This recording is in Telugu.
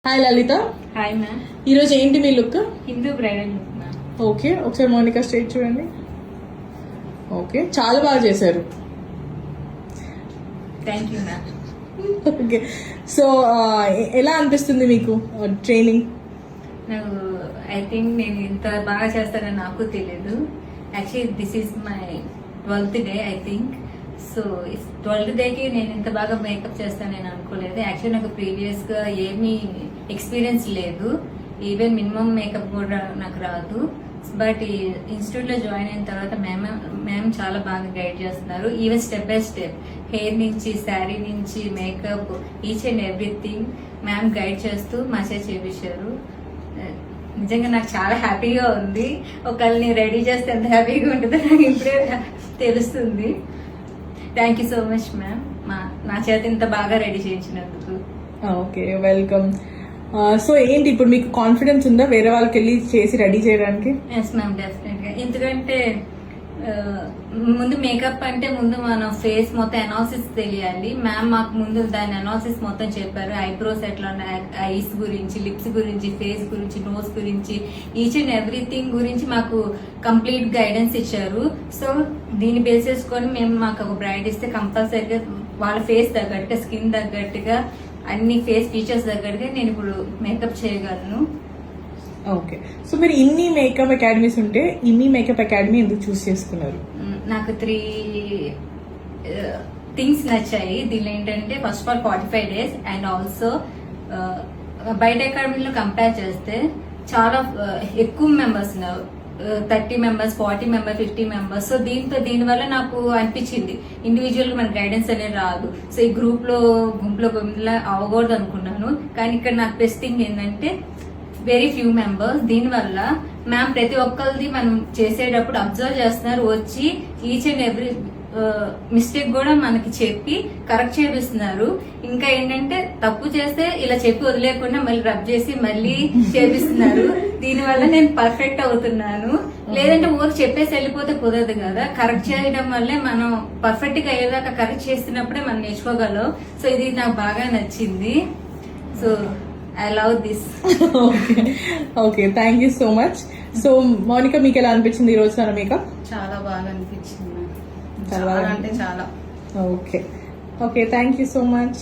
హాయ్ లలిత. Hi ma'am. ఈరోజు ఏంటి మీ look? Hindu bridal look ma'am. Okay, ఒకసారి మోనికా స్ట్రైట్ చూడండి. ఓకే, చాలా బాగా చేశారు. Thank you ma'am. Okay, so ఎలా అనిపిస్తుంది మీకు ట్రైనింగ్? నాకు ఐ థింక్ నేను ఇంత బాగా చేస్తానని నాకు తెలియదు. Actually this is my 12th day I think. So 12th డేకి నేను ఇంత బాగా మేకప్ చేస్తానని అనుకోలేదు. యాక్చువల్లీ నాకు ప్రీవియస్గా ఏమీ ఎక్స్పీరియన్స్ లేదు. ఈవెన్ మినిమం మేకప్ కూడా నాకు రాదు. బట్ ఈ ఇన్స్టిట్యూట్లో జాయిన్ అయిన తర్వాత మ్యామ్ చాలా బాగా గైడ్ చేస్తున్నారు. Even step by step hair నుంచి, శారీ నుంచి, makeup, each and everything ma'am guide చేస్తూ మసాజ్ చేపించారు. నిజంగా నాకు చాలా హ్యాపీగా ఉంది. ఒకళ్ళని రెడీ చేస్తే ఎంత హ్యాపీగా ఉంటుందో నాకు ఇప్పుడే తెలుస్తుంది. Thank you so much ma'am, నా చేత ఇంత బాగా రెడీ చేయించినందుకు. Okay, welcome. సో ఏంటి ఇప్పుడు మీకు కాన్ఫిడెన్స్ ఉందా వేరే వాళ్ళకి వెళ్ళి చేసి రెడీ చేయడానికి? ఎస్ మ్యామ్, డెఫినెట్గా. ఎందుకంటే ముందు మేకప్ అంటే ముందు మన ఫేస్ మొత్తం అనాలిసిస్ తెలియాలి. మ్యామ్ మాకు ముందు దాని అనాలిసిస్ మొత్తం చెప్పారు. ఐబ్రోస్ ఎట్లా ఉన్నాయి, ఐస్ గురించి, లిప్స్ గురించి, ఫేస్ గురించి, నోస్ గురించి, ఈచ్ అండ్ ఎవ్రీథింగ్ గురించి మాకు కంప్లీట్ గైడెన్స్ ఇచ్చారు. సో దీన్ని బేస్ చేసుకొని మేము మాకు ఒక బ్రైడ్ ఇస్తే కంపల్సరీగా వాళ్ళ ఫేస్ తగ్గట్టుగా, స్కిన్ తగ్గట్టుగా, అన్ని ఫేస్ ఫీచర్స్ తగ్గట్టుగా నేను ఇప్పుడు మేకప్ చేయగలను. ఓకే, సో మీరు ఇన్ని మేకప్ అకాడమీస్ ఉంటే ఇన్ని మేకప్ అకాడమీ ఎందుకు చూస్ చేసుకున్నారు? నాకు 3 థింగ్స్ నచ్చాయి దీనిలో. ఏంటంటే first of all 45 days and also బయట అకాడమీలో కంపేర్ చేస్తే చాలా ఎక్కువ మెంబర్స్ ఉన్నారు. 30 members, 40 members, 50 members. సో దీనివల్ల నాకు అనిపించింది ఇండివిజువల్ గా మన గైడెన్స్ అనేది రాదు. సో ఈ గుంపులో అవ్వకూడదు అనుకున్నాను. కానీ ఇక్కడ నాకు బెస్ట్ థింగ్ ఏంటంటే వెరీ ఫ్యూ మెంబర్స్. దీనివల్ల మ్యామ్ ప్రతి ఒక్కరిది మనం చేసేటప్పుడు అబ్జర్వ్ చేస్తున్నారు, వచ్చి ఈచ్ అండ్ ఎవ్రీ మిస్టేక్ కూడా మనకి చెప్పి కరెక్ట్ చేపిస్తున్నారు. ఇంకా ఏంటంటే తప్పు చేస్తే ఇలా చెప్పి వదిలేకుండా మళ్ళీ రబ్ చేసి మళ్ళీ చేపిస్తున్నారు. దీనివల్ల నేను పర్ఫెక్ట్ అవుతున్నాను. లేదంటే ఊరికి చెప్పేసి వెళ్ళిపోతే కుదరదు కదా. కరెక్ట్ చేయడం వల్లే మనం పర్ఫెక్ట్ గా అయ్యేదాకా కరెక్ట్ చేస్తున్నప్పుడే మనం నేర్చుకోగలం. సో ఇది నాకు బాగా నచ్చింది. So I love this. Okay, thank you so much. So Monica, మీకు ఎలా అనిపించింది ఈ రోజు మేకప్? చాలా బాగా అనిపించింది, చాలా అంటే చాలా. Okay, thank you so much.